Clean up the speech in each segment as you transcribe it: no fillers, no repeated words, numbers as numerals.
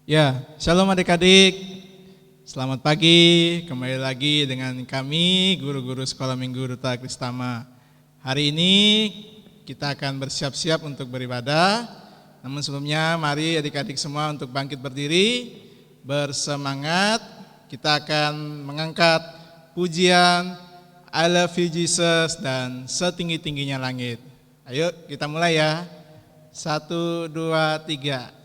Ya, shalom adik-adik. Selamat pagi, kembali lagi dengan kami guru-guru Sekolah Minggu Duta Kristama. Hari ini kita akan bersiap-siap untuk beribadah. Namun sebelumnya mari adik-adik semua untuk bangkit berdiri, bersemangat. Kita akan mengangkat pujian I Love You Jesus dan Setinggi-tingginya Langit. Ayo kita mulai ya. 1, 2, 3.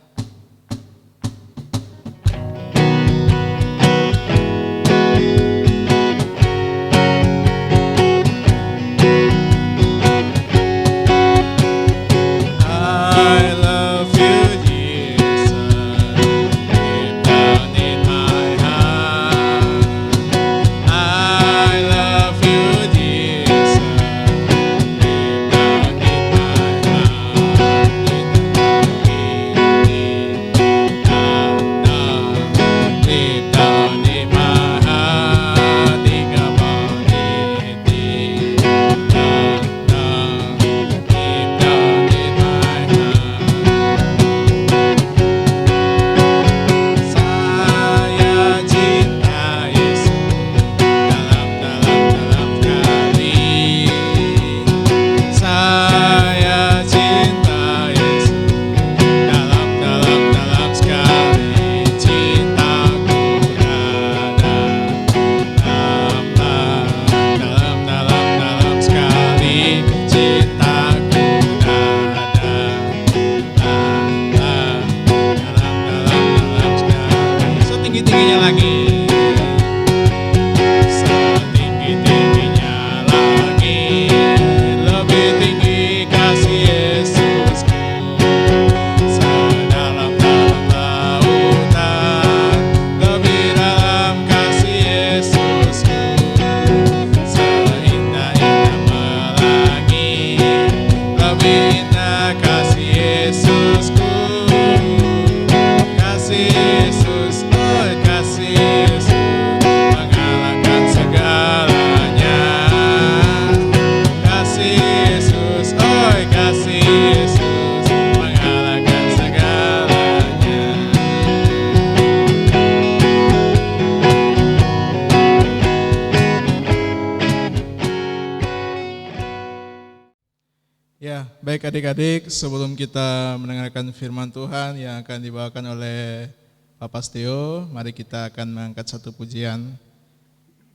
Baik adik-adik, sebelum kita mendengarkan firman Tuhan yang akan dibawakan oleh Pak Pastio, mari kita akan mengangkat satu pujian,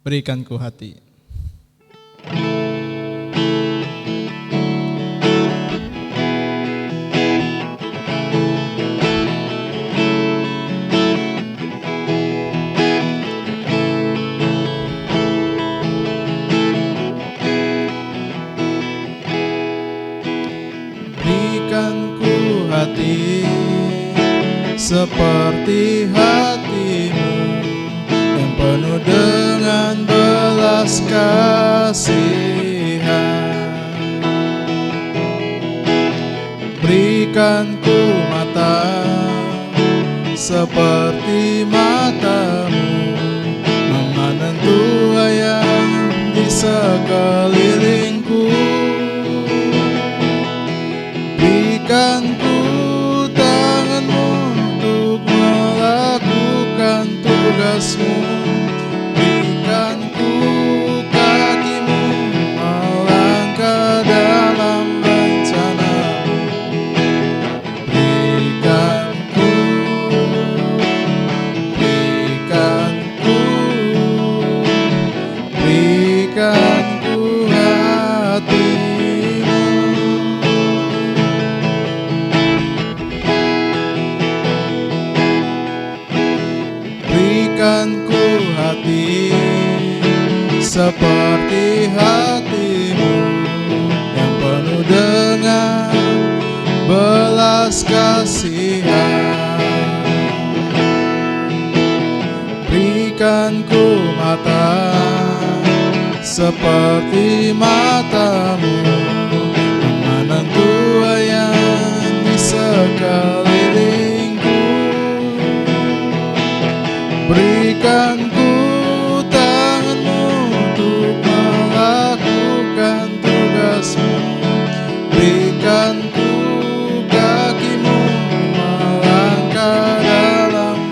Berikan Ku Hati. Seperti hatimu yang penuh dengan belas kasihan. Berikan ku mata seperti matamu, memandang Tuhan yang di sekelilingku. Berikan ku tugasmu, berikan ku kakimu melangkah dalam rencanamu. Berikan ku hatimu, berikan ku hati seperti hatimu yang penuh dengan belas kasihan. Berikan ku mata seperti matamu, memandang Tuhan yang di sekelilingku. Berikan ku tanganmu untuk melakukan tugasmu. Berikan ku kakimu melangkah dalam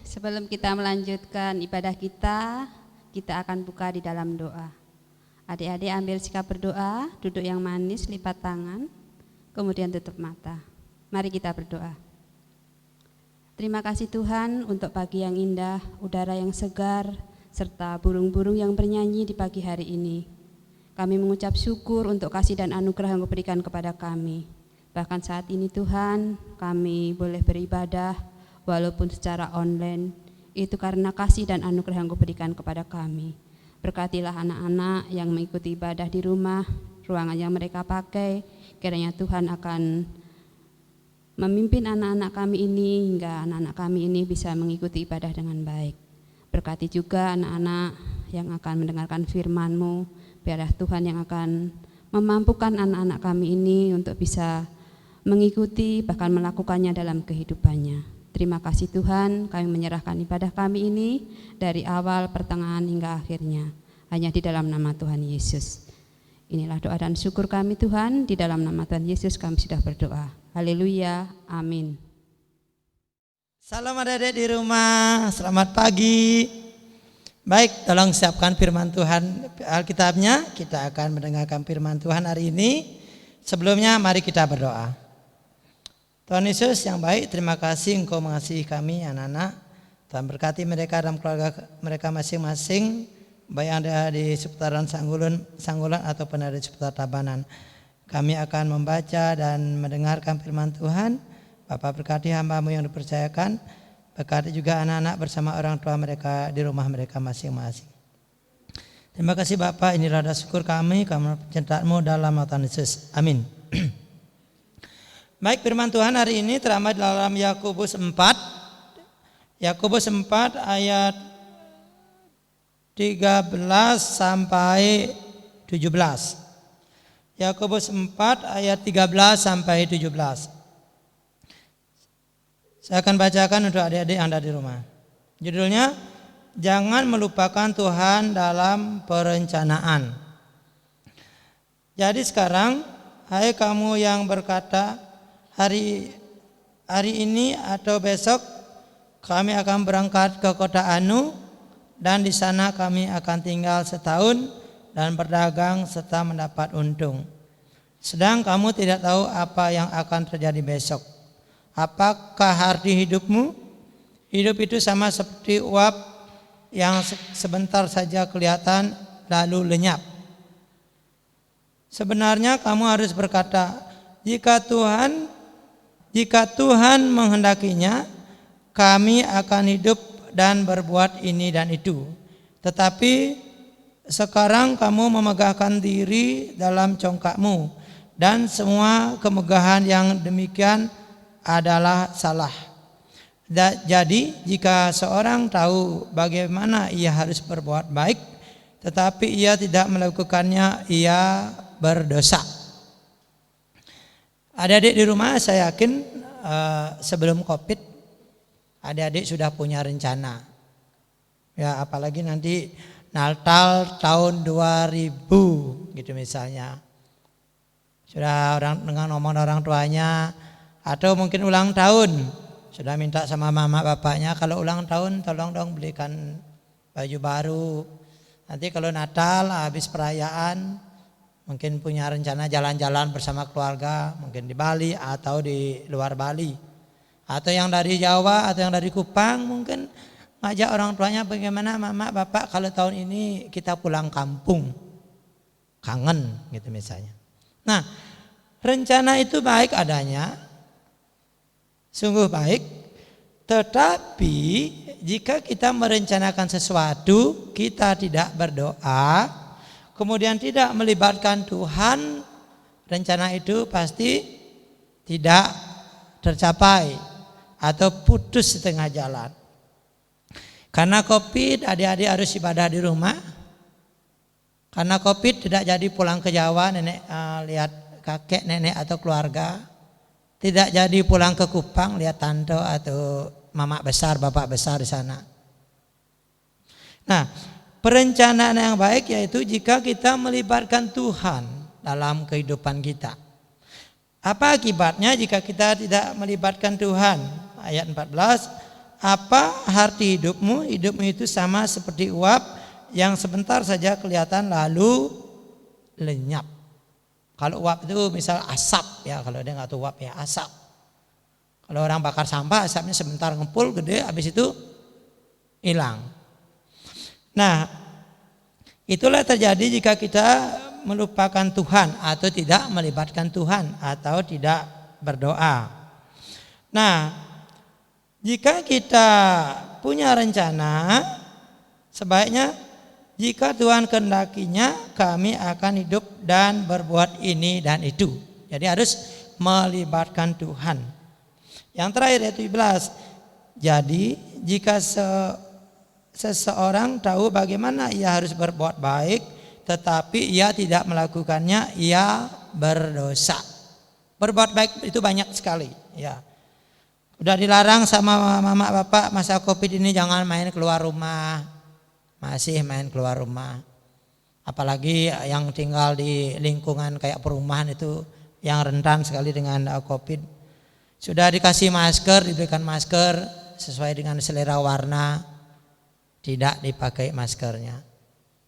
sebelum kita melanjutkan ibadah kita akan buka di dalam doa. Adik-adik ambil sikap berdoa, duduk yang manis, lipat tangan, kemudian tutup mata. Mari kita berdoa. Terima kasih Tuhan untuk pagi yang indah, udara yang segar, serta burung-burung yang bernyanyi di pagi hari ini. Kami mengucap syukur untuk kasih dan anugerah yang Kau berikan kepada kami. Bahkan saat ini Tuhan, kami boleh beribadah walaupun secara online. Itu karena kasih dan anugerah yang Kau berikan kepada kami. Berkatilah anak-anak yang mengikuti ibadah di rumah, ruangan yang mereka pakai. Kiranya Tuhan akan memimpin anak-anak kami ini hingga anak-anak kami ini bisa mengikuti ibadah dengan baik. Berkati juga anak-anak yang akan mendengarkan firman-Mu. Biarlah Tuhan yang akan memampukan anak-anak kami ini untuk bisa mengikuti bahkan melakukannya dalam kehidupannya. Terima kasih Tuhan, kami menyerahkan ibadah kami ini dari awal, pertengahan hingga akhirnya. Hanya di dalam nama Tuhan Yesus. Inilah doa dan syukur kami Tuhan, di dalam nama Tuhan Yesus kami sudah berdoa. Haleluya, amin. Salam adik-adik di rumah, selamat pagi. Baik, tolong siapkan firman Tuhan Alkitabnya. Kita akan mendengarkan firman Tuhan hari ini. Sebelumnya mari kita berdoa. Tuhan Yesus yang baik, terima kasih Engkau mengasihi kami anak-anak. Tuhan berkati mereka dalam keluarga mereka masing-masing, baik yang ada di seputaran Sanggulan ataupun ada di seputar Tabanan. Kami akan membaca dan mendengarkan firman Tuhan. Bapak berkati hamba-Mu yang dipercayakan, berkati juga anak-anak bersama orang tua mereka di rumah mereka masing-masing. Terima kasih Bapak, ini rada syukur kami karena penyertaan-Mu dalam nama Tuhan Yesus. Amin. Baik, firman Tuhan hari ini terambil dalam Yakobus 4. Yakobus 4 ayat 13 sampai 17. Yakobus 4 ayat 13 sampai 17. Saya akan bacakan untuk adik-adik Anda di rumah. Judulnya, jangan melupakan Tuhan dalam perencanaan. Jadi sekarang, hai kamu yang berkata, hari ini atau besok kami akan berangkat ke kota Anu dan di sana kami akan tinggal setahun dan berdagang serta mendapat untung. Sedang kamu tidak tahu apa yang akan terjadi besok. Apakah arti hidupmu? Hidup itu sama seperti uap yang sebentar saja kelihatan lalu lenyap. Sebenarnya kamu harus berkata, jika Tuhan menghendakinya, kami akan hidup dan berbuat ini dan itu. Tetapi sekarang kamu memegahkan diri dalam congkakmu, dan semua kemegahan yang demikian adalah salah. Jadi jika seorang tahu bagaimana ia harus berbuat baik, tetapi ia tidak melakukannya, ia berdosa. Adik-adik di rumah, saya yakin sebelum COVID adik-adik sudah punya rencana. Ya, apalagi nanti Natal tahun 2000 gitu misalnya. Sudah dengan ngomong orang tuanya, atau mungkin ulang tahun. Sudah minta sama mama bapaknya, kalau ulang tahun tolong dong belikan baju baru. Nanti kalau Natal habis perayaan, mungkin punya rencana jalan-jalan bersama keluarga, mungkin di Bali atau di luar Bali. Atau yang dari Jawa atau yang dari Kupang, mungkin ngajak orang tuanya, bagaimana mama bapak kalau tahun ini kita pulang kampung. Kangen gitu misalnya. Nah, rencana itu baik adanya, sungguh baik. Tetapi jika kita merencanakan sesuatu, kita tidak berdoa, kemudian tidak melibatkan Tuhan, rencana itu pasti tidak tercapai atau putus di tengah jalan. Karena COVID, adik-adik harus ibadah di rumah. Karena COVID tidak jadi pulang ke Jawa, nenek lihat kakek, nenek atau keluarga. Tidak jadi pulang ke Kupang, lihat tante atau mama besar, bapak besar di sana. Nah, perencanaan yang baik yaitu jika kita melibatkan Tuhan dalam kehidupan kita. Apa akibatnya jika kita tidak melibatkan Tuhan? Ayat 14, apa arti hidupmu? Hidupmu itu sama seperti uap yang sebentar saja kelihatan lalu lenyap. Kalau uap itu misal asap ya, kalau dia nggak tahu uap ya asap. Kalau orang bakar sampah asapnya sebentar ngepul gede, habis itu hilang. Nah, itulah terjadi jika kita melupakan Tuhan atau tidak melibatkan Tuhan atau tidak berdoa. Nah, jika kita punya rencana, sebaiknya jika Tuhan kehendakinya kami akan hidup dan berbuat ini dan itu. Jadi harus melibatkan Tuhan. Yang terakhir yaitu 11. Jadi jika seseorang tahu bagaimana ia harus berbuat baik, tetapi ia tidak melakukannya, ia berdosa. Berbuat baik itu banyak sekali. Ya, udah dilarang sama mama bapak masa COVID ini jangan main keluar rumah, masih main keluar rumah. Apalagi yang tinggal di lingkungan kayak perumahan itu yang rentan sekali dengan COVID. Sudah dikasih masker, diberikan masker sesuai dengan selera warna, tidak dipakai maskernya.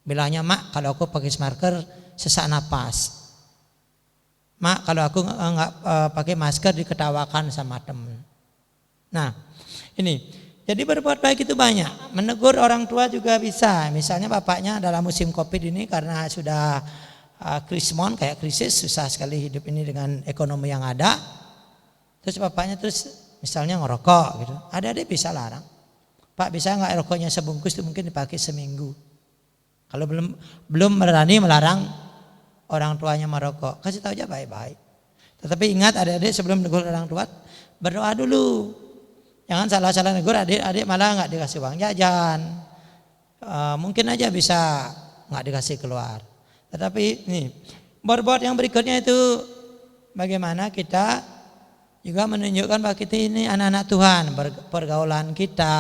Bilangnya, mak kalau aku pakai masker sesak napas. Mak kalau aku nggak pakai masker diketawakan sama temen. Nah ini, jadi berbuat baik itu banyak. Menegur orang tua juga bisa. Misalnya bapaknya dalam musim COVID ini karena sudah krismon kayak krisis, susah sekali hidup ini dengan ekonomi yang ada. Terus bapaknya misalnya ngerokok gitu. Adik-adik bisa larang. Pak bisa nggak rokoknya sebungkus itu mungkin dipakai seminggu. Kalau belum berani melarang orang tuanya merokok, kasih tahu aja baik-baik. Tetapi ingat adik-adik sebelum menegur orang tua berdoa dulu. Jangan salah-salah negur adik-adik malah nggak dikasih uang jajan. Mungkin aja bisa nggak dikasih keluar. Tetapi nih berbuat yang berikutnya itu bagaimana kita juga menunjukkan bahwa kita ini anak-anak Tuhan, pergaulan kita,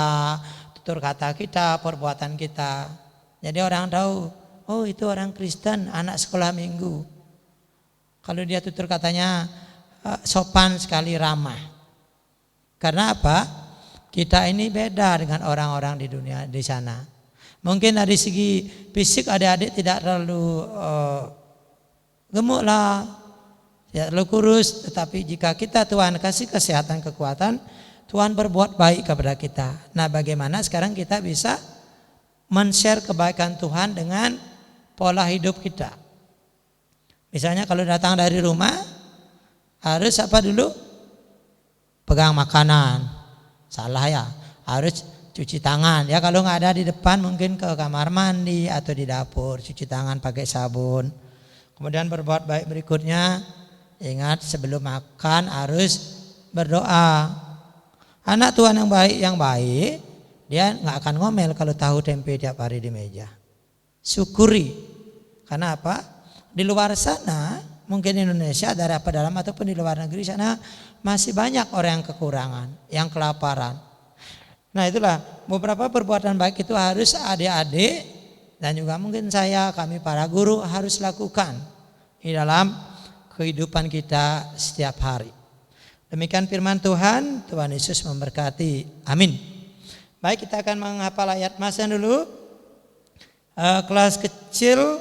tutur kata kita, perbuatan kita. Jadi orang tahu, oh itu orang Kristen, anak sekolah minggu. Kalau dia tutur katanya sopan sekali, ramah. Karena apa? Kita ini beda dengan orang-orang di dunia di sana. Mungkin dari segi fisik adik-adik tidak terlalu gemuk lah, tidak terlalu kurus. Tetapi jika kita Tuhan kasih kesehatan, kekuatan, Tuhan berbuat baik kepada kita. Nah bagaimana sekarang kita bisa men-share kebaikan Tuhan dengan pola hidup kita. Misalnya kalau datang dari rumah harus apa dulu? Pegang makanan. Salah ya. Harus cuci tangan. Ya kalau nggak ada di depan mungkin ke kamar mandi atau di dapur cuci tangan pakai sabun. Kemudian berbuat baik berikutnya, ingat sebelum makan harus berdoa. Anak Tuhan yang baik dia nggak akan ngomel kalau tahu tempe tiap hari di meja. Syukuri. Karena apa? Di luar sana, mungkin Indonesia dari apa dalam ataupun di luar negeri sana masih banyak orang yang kekurangan, yang kelaparan. Nah itulah beberapa perbuatan baik itu harus adik-adik dan juga mungkin kami para guru harus lakukan di dalam kehidupan kita setiap hari. Demikian firman Tuhan. Tuhan Yesus memberkati. Amin. Baik, kita akan menghafal ayat Mas dulu. Kelas kecil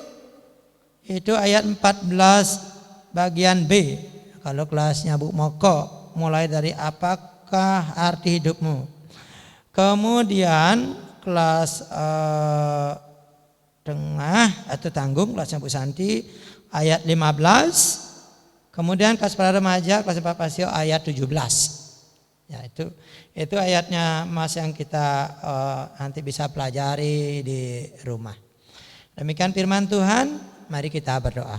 itu ayat 14 bagian B. Kalau kelasnya Bu Moko mulai dari apakah arti hidupmu. Kemudian kelas tengah atau tanggung kelasnya Bu Santi ayat 15. Kemudian kelas para remaja kelas Pak Pasio ayat 17. Ya itu ayatnya Mas yang kita nanti bisa pelajari di rumah. Demikian firman Tuhan, mari kita berdoa.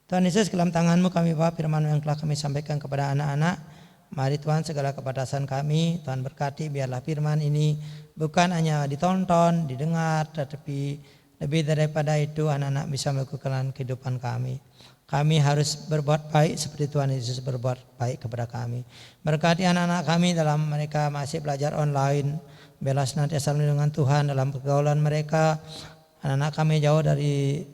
Tuhan Yesus, ke dalam tangan-Mu kami bawa firman yang telah kami sampaikan kepada anak-anak. Mari Tuhan segala kebatasan kami, Tuhan berkati biarlah firman ini bukan hanya ditonton, didengar, tetapi lebih daripada itu anak-anak bisa melakukan kehidupan kami. Kami harus berbuat baik seperti Tuhan Yesus berbuat baik kepada kami. Berkati anak-anak kami dalam mereka masih belajar online. Biarlah senantiasa dengan Tuhan dalam pergaulan mereka. Anak-anak kami jauh dari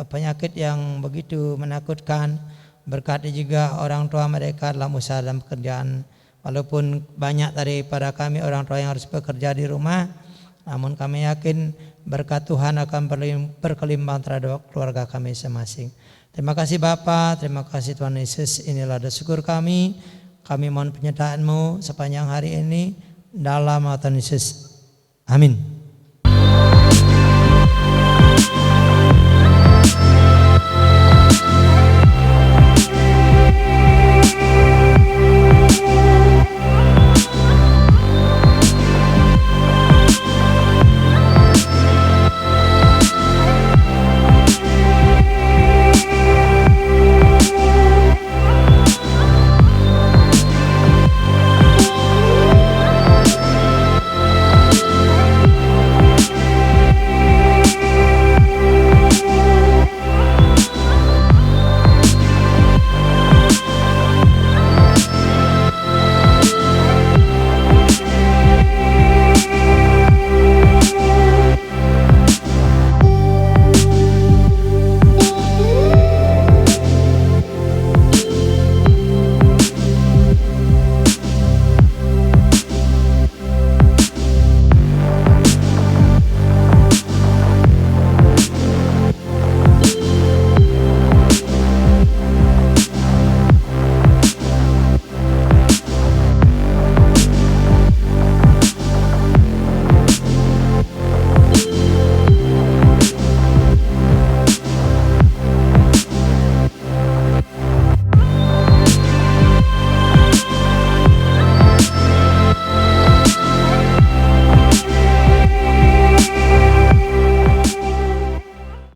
penyakit yang begitu menakutkan. Berkati juga orang tua mereka dalam usaha dan pekerjaan Walaupun banyak daripada kami orang tua yang harus bekerja di rumah, namun kami yakin berkat Tuhan akan berkelimpah terhadap keluarga kami masing-masing. Terima kasih Bapa, terima kasih Tuhan Yesus. Inilah doa syukur kami. Kami mohon penyertaan-Mu sepanjang hari ini dalam nama Tuhan Yesus. Amin.